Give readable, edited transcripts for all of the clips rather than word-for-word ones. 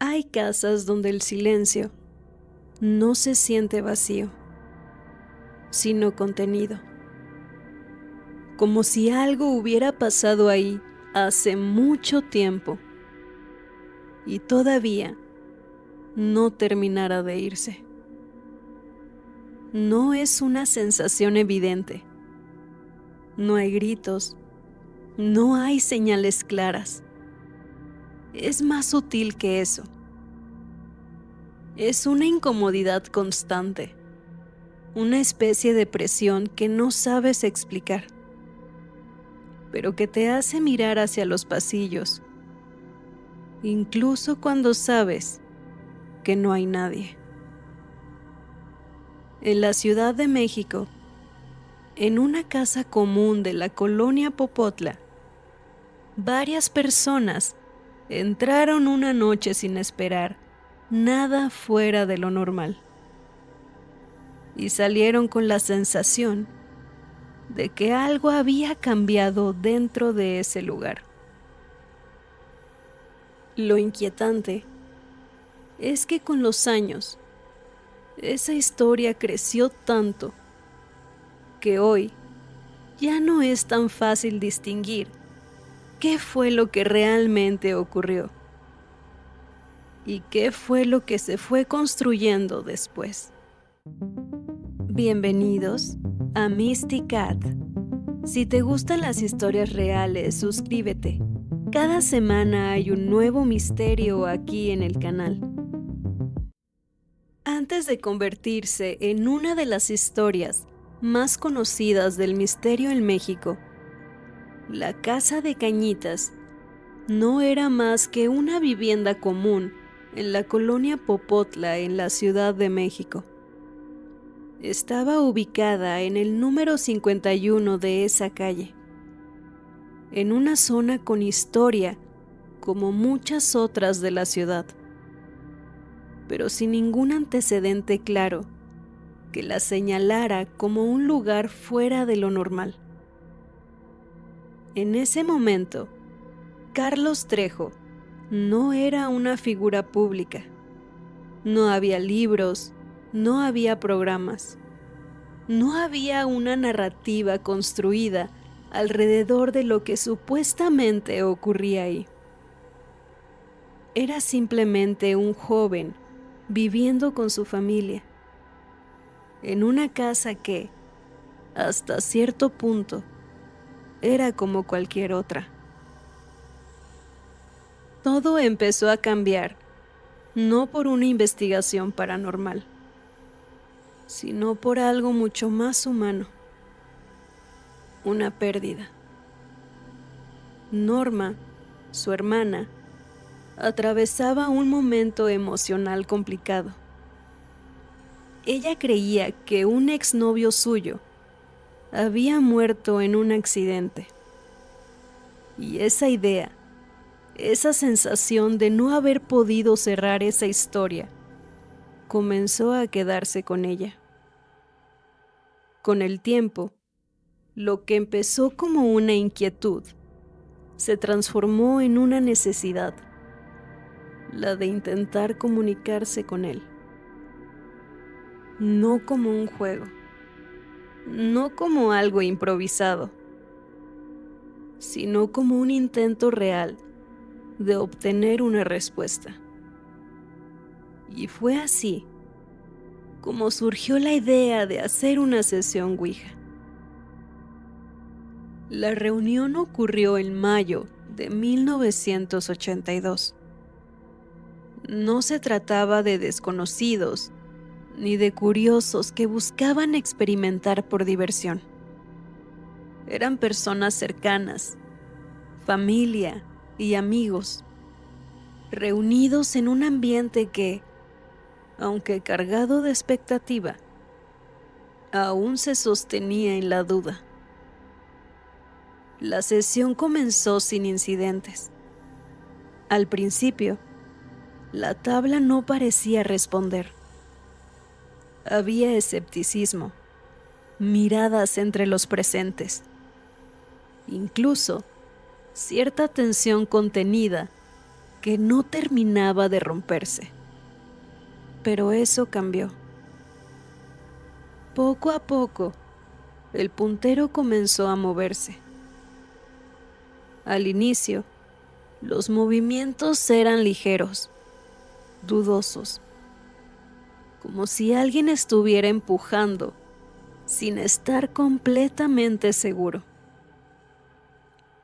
Hay casas donde el silencio no se siente vacío, sino contenido, como si algo hubiera pasado ahí hace mucho tiempo y todavía no terminara de irse. No es una sensación evidente. No hay gritos, no hay señales claras. Es más sutil que eso. Es una incomodidad constante, una especie de presión que no sabes explicar, pero que te hace mirar hacia los pasillos, incluso cuando sabes que no hay nadie. En la Ciudad de México, en una casa común de la colonia Popotla, varias personas entraron una noche sin esperar nada fuera de lo normal y salieron con la sensación de que algo había cambiado dentro de ese lugar. Lo inquietante es que con los años, esa historia creció tanto que hoy ya no es tan fácil distinguir qué fue lo que realmente ocurrió y qué fue lo que se fue construyendo después. Bienvenidos a Misty Cat. Si te gustan las historias reales, suscríbete. Cada semana hay un nuevo misterio aquí en el canal. Antes de convertirse en una de las historias más conocidas del misterio en México, la Casa de Cañitas no era más que una vivienda común en la colonia Popotla en la Ciudad de México. Estaba ubicada en el número 51 de esa calle, en una zona con historia como muchas otras de la ciudad, pero sin ningún antecedente claro que la señalara como un lugar fuera de lo normal. En ese momento, Carlos Trejo no era una figura pública. No había libros, no había programas, no había una narrativa construida alrededor de lo que supuestamente ocurría ahí. Era simplemente un joven viviendo con su familia, en una casa que, hasta cierto punto, era como cualquier otra. Todo empezó a cambiar, no por una investigación paranormal, sino por algo mucho más humano, una pérdida. Norma, su hermana, atravesaba un momento emocional complicado. Ella creía que un exnovio suyo había muerto en un accidente. Y esa idea, esa sensación de no haber podido cerrar esa historia, comenzó a quedarse con ella. Con el tiempo, lo que empezó como una inquietud se transformó en una necesidad, la de intentar comunicarse con él. No como un juego, no como algo improvisado, sino como un intento real de obtener una respuesta. Y fue así como surgió la idea de hacer una sesión Ouija. La reunión ocurrió en mayo de 1982. No se trataba de desconocidos ni de curiosos que buscaban experimentar por diversión. Eran personas cercanas, familia y amigos, reunidos en un ambiente que, aunque cargado de expectativa, aún se sostenía en la duda. La sesión comenzó sin incidentes. Al principio, la tabla no parecía responder. Había escepticismo, miradas entre los presentes, incluso cierta tensión contenida que no terminaba de romperse. Pero eso cambió. Poco a poco, el puntero comenzó a moverse. Al inicio, los movimientos eran ligeros, dudosos, como si alguien estuviera empujando sin estar completamente seguro.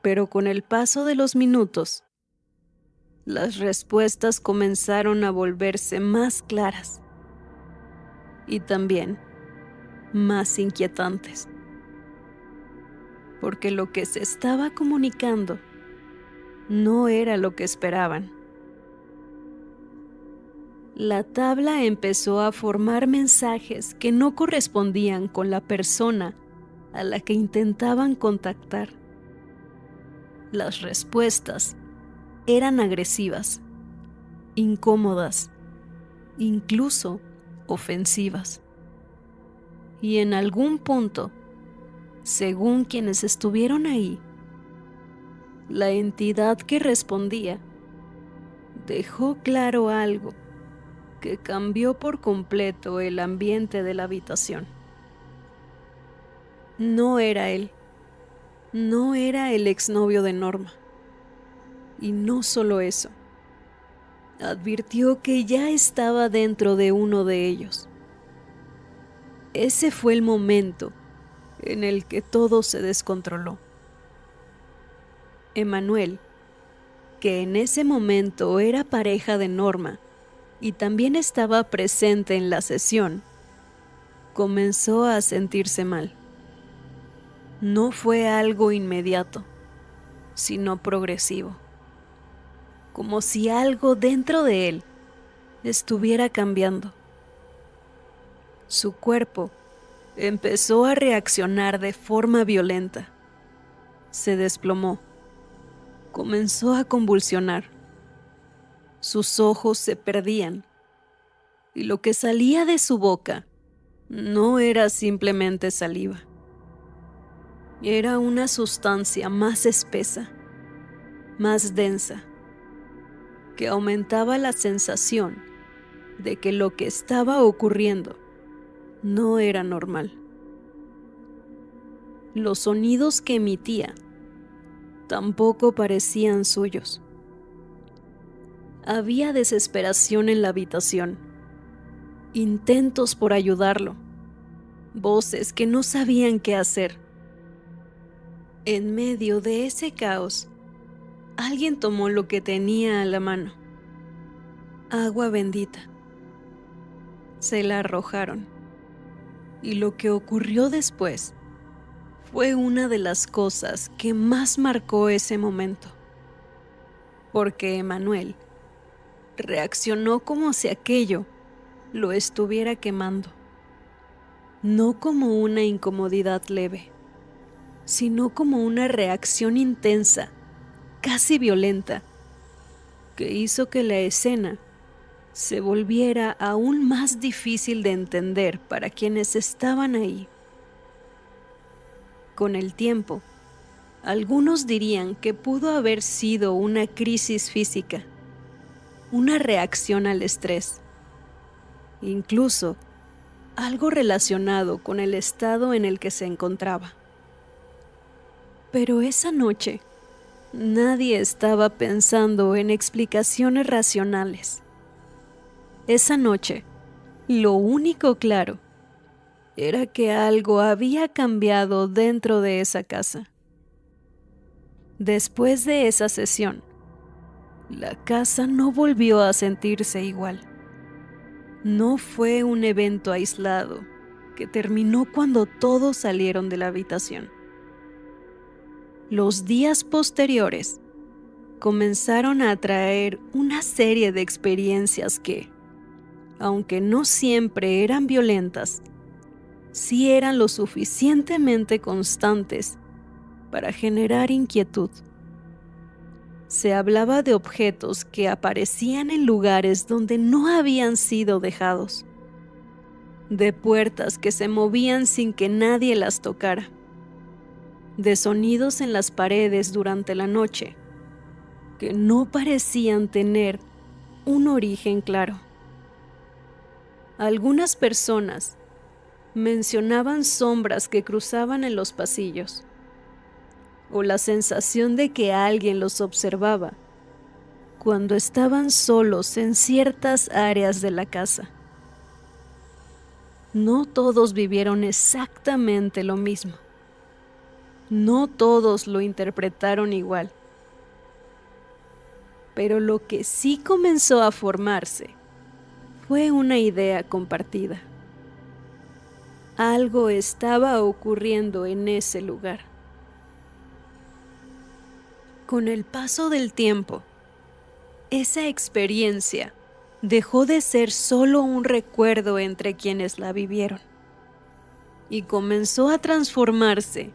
Pero con el paso de los minutos, las respuestas comenzaron a volverse más claras y también más inquietantes, porque lo que se estaba comunicando no era lo que esperaban. La tabla empezó a formar mensajes que no correspondían con la persona a la que intentaban contactar. Las respuestas eran agresivas, incómodas, incluso ofensivas. Y en algún punto, según quienes estuvieron ahí, la entidad que respondía dejó claro algo que cambió por completo el ambiente de la habitación. No era él, no era el exnovio de Norma. Y no solo eso, advirtió que ya estaba dentro de uno de ellos. Ese fue el momento en el que todo se descontroló. Emanuel, que en ese momento era pareja de Norma y también estaba presente en la sesión, comenzó a sentirse mal. No fue algo inmediato, sino progresivo, como si algo dentro de él estuviera cambiando. Su cuerpo empezó a reaccionar de forma violenta. Se desplomó, comenzó a convulsionar. Sus ojos se perdían y lo que salía de su boca no era simplemente saliva. Era una sustancia más espesa, más densa, que aumentaba la sensación de que lo que estaba ocurriendo no era normal. Los sonidos que emitía tampoco parecían suyos. Había desesperación en la habitación, intentos por ayudarlo, voces que no sabían qué hacer. En medio de ese caos, alguien tomó lo que tenía a la mano: agua bendita. Se la arrojaron, y lo que ocurrió después fue una de las cosas que más marcó ese momento, porque Emanuel reaccionó como si aquello lo estuviera quemando, no como una incomodidad leve, sino como una reacción intensa, casi violenta, que hizo que la escena se volviera aún más difícil de entender para quienes estaban ahí. Con el tiempo, algunos dirían que pudo haber sido una crisis física, una reacción al estrés, incluso algo relacionado con el estado en el que se encontraba. Pero esa noche, nadie estaba pensando en explicaciones racionales. Esa noche, lo único claro era que algo había cambiado dentro de esa casa. Después de esa sesión, la casa no volvió a sentirse igual. No fue un evento aislado que terminó cuando todos salieron de la habitación. Los días posteriores comenzaron a traer una serie de experiencias que, aunque no siempre eran violentas, sí eran lo suficientemente constantes para generar inquietud. Se hablaba de objetos que aparecían en lugares donde no habían sido dejados, de puertas que se movían sin que nadie las tocara, de sonidos en las paredes durante la noche que no parecían tener un origen claro. Algunas personas mencionaban sombras que cruzaban en los pasillos, o la sensación de que alguien los observaba cuando estaban solos en ciertas áreas de la casa. No todos vivieron exactamente lo mismo. No todos lo interpretaron igual. Pero lo que sí comenzó a formarse fue una idea compartida. Algo estaba ocurriendo en ese lugar. Con el paso del tiempo, esa experiencia dejó de ser solo un recuerdo entre quienes la vivieron y comenzó a transformarse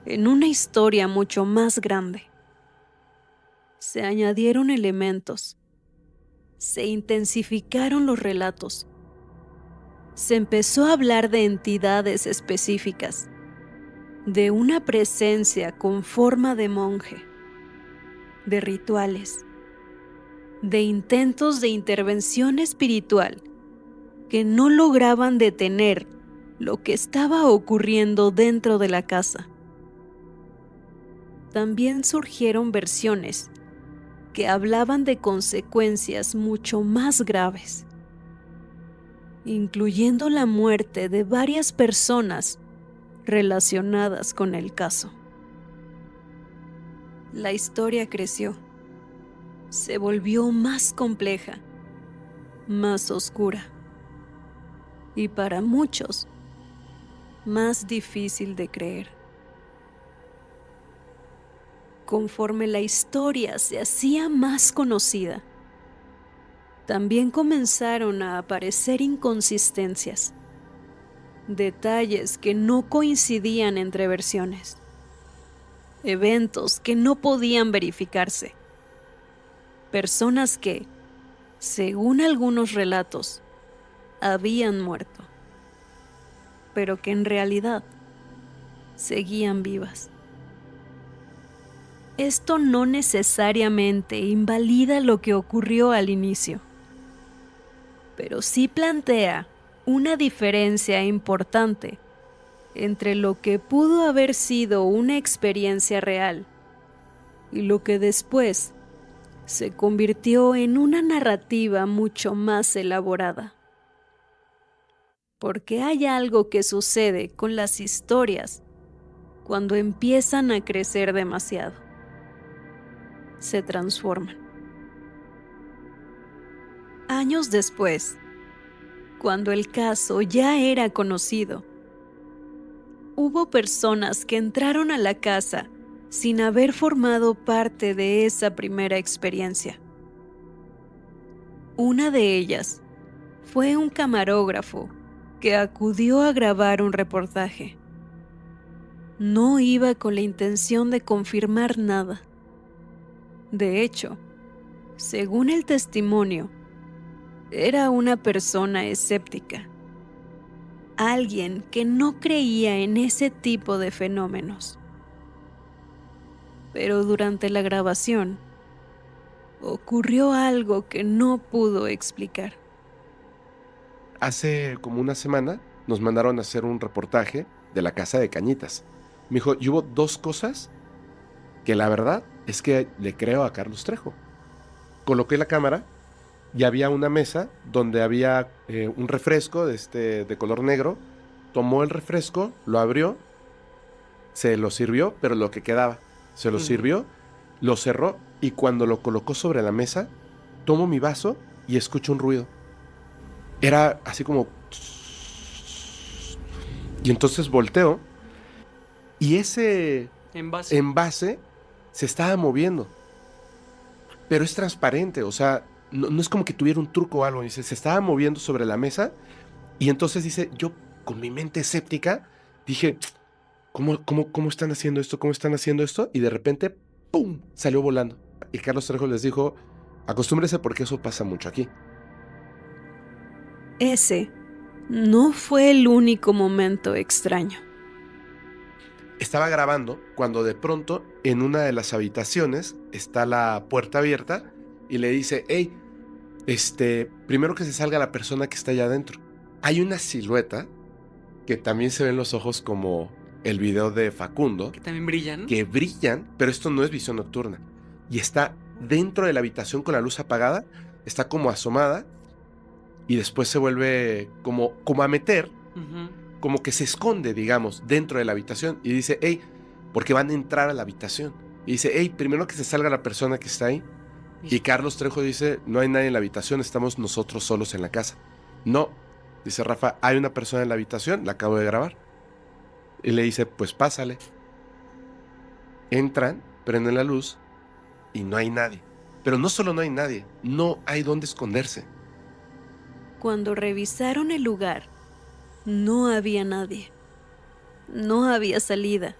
en una historia mucho más grande. Se añadieron elementos, se intensificaron los relatos, se empezó a hablar de entidades específicas, de una presencia con forma de monje, de rituales, de intentos de intervención espiritual que no lograban detener lo que estaba ocurriendo dentro de la casa. También surgieron versiones que hablaban de consecuencias mucho más graves, incluyendo la muerte de varias personas relacionadas con el caso. La historia creció, se volvió más compleja, más oscura y para muchos más difícil de creer. Conforme la historia se hacía más conocida, también comenzaron a aparecer inconsistencias, detalles que no coincidían entre versiones, eventos que no podían verificarse, personas que, según algunos relatos, habían muerto, pero que en realidad seguían vivas. Esto no necesariamente invalida lo que ocurrió al inicio, pero sí plantea una diferencia importante entre lo que pudo haber sido una experiencia real y lo que después se convirtió en una narrativa mucho más elaborada. Porque hay algo que sucede con las historias cuando empiezan a crecer demasiado. Se transforman. Años después, cuando el caso ya era conocido, hubo personas que entraron a la casa sin haber formado parte de esa primera experiencia. Una de ellas fue un camarógrafo que acudió a grabar un reportaje. No iba con la intención de confirmar nada. De hecho, según el testimonio, era una persona escéptica, alguien que no creía en ese tipo de fenómenos. Pero durante la grabación, ocurrió algo que no pudo explicar. Hace como una semana nos mandaron a hacer un reportaje de la casa de Cañitas. Me dijo, y hubo dos cosas que la verdad es que le creo a Carlos Trejo. Coloqué la cámara y había una mesa donde había un refresco de color negro. Tomó el refresco, lo abrió, se lo sirvió, pero lo que quedaba, se lo sirvió, lo cerró y cuando lo colocó sobre la mesa, tomo mi vaso y escucho un ruido. Era así como... Y entonces volteo y ese envase se estaba moviendo. Pero es transparente, o sea, no es como que tuviera un truco o algo. Dice, se estaba moviendo sobre la mesa y entonces dice, yo con mi mente escéptica dije, ¿cómo están haciendo esto? ¿Cómo están haciendo esto? Y de repente, ¡pum!, salió volando. Y Carlos Trejo les dijo, acostúmbrese porque eso pasa mucho aquí. Ese no fue el único momento extraño. Estaba grabando cuando de pronto en una de las habitaciones está la puerta abierta y le dice, hey, primero que se salga la persona que está allá adentro. Hay una silueta que también se ven los ojos como el video de Facundo. Que también brillan. Que brillan, pero esto no es visión nocturna. Y está dentro de la habitación con la luz apagada, está como asomada y después se vuelve como a meter, como que se esconde, digamos, dentro de la habitación y dice, hey, porque van a entrar a la habitación. Y dice, hey, primero que se salga la persona que está ahí. Y Carlos Trejo dice, no hay nadie en la habitación, estamos nosotros solos en la casa. No, dice Rafa, hay una persona en la habitación, la acabo de grabar. Y le dice, pues pásale. Entran, prenden la luz y no hay nadie. Pero no solo no hay nadie, no hay dónde esconderse. Cuando revisaron el lugar, no había nadie. No había salida.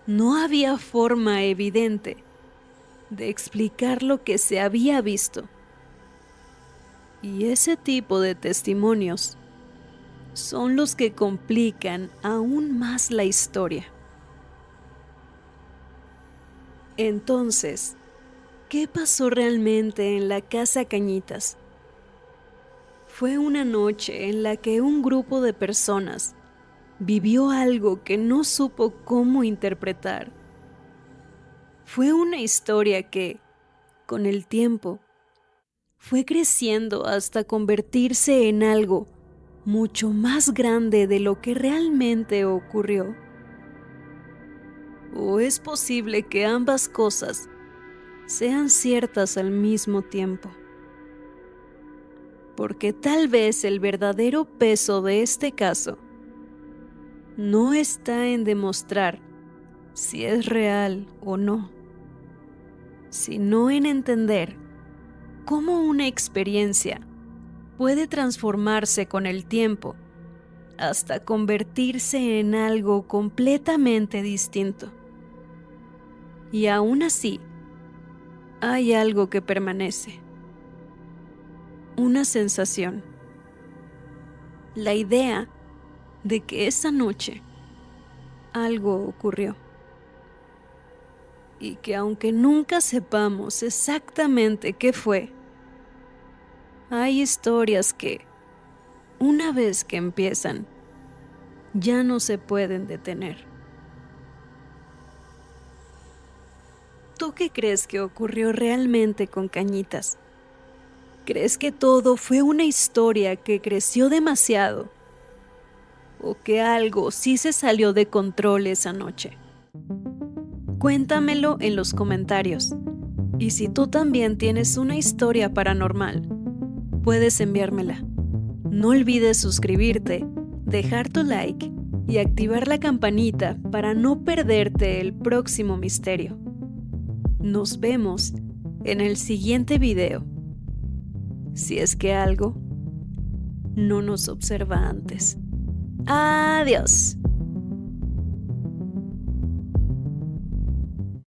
No había forma evidente de explicar lo que se había visto. Y ese tipo de testimonios son los que complican aún más la historia. Entonces, ¿qué pasó realmente en la Casa Cañitas? Fue una noche en la que un grupo de personas vivió algo que no supo cómo interpretar. Fue una historia que, con el tiempo, fue creciendo hasta convertirse en algo mucho más grande de lo que realmente ocurrió. ¿O es posible que ambas cosas sean ciertas al mismo tiempo? Porque tal vez el verdadero peso de este caso no está en demostrar si es real o no, sino en entender cómo una experiencia puede transformarse con el tiempo hasta convertirse en algo completamente distinto. Y aún así, hay algo que permanece. Una sensación. La idea de que esa noche algo ocurrió. Y que aunque nunca sepamos exactamente qué fue, hay historias que, una vez que empiezan, ya no se pueden detener. ¿Tú qué crees que ocurrió realmente con Cañitas? ¿Crees que todo fue una historia que creció demasiado? ¿O que algo sí se salió de control esa noche? Cuéntamelo en los comentarios. Y si tú también tienes una historia paranormal, puedes enviármela. No olvides suscribirte, dejar tu like y activar la campanita para no perderte el próximo misterio. Nos vemos en el siguiente video. Si es que algo no nos observa antes. Adiós.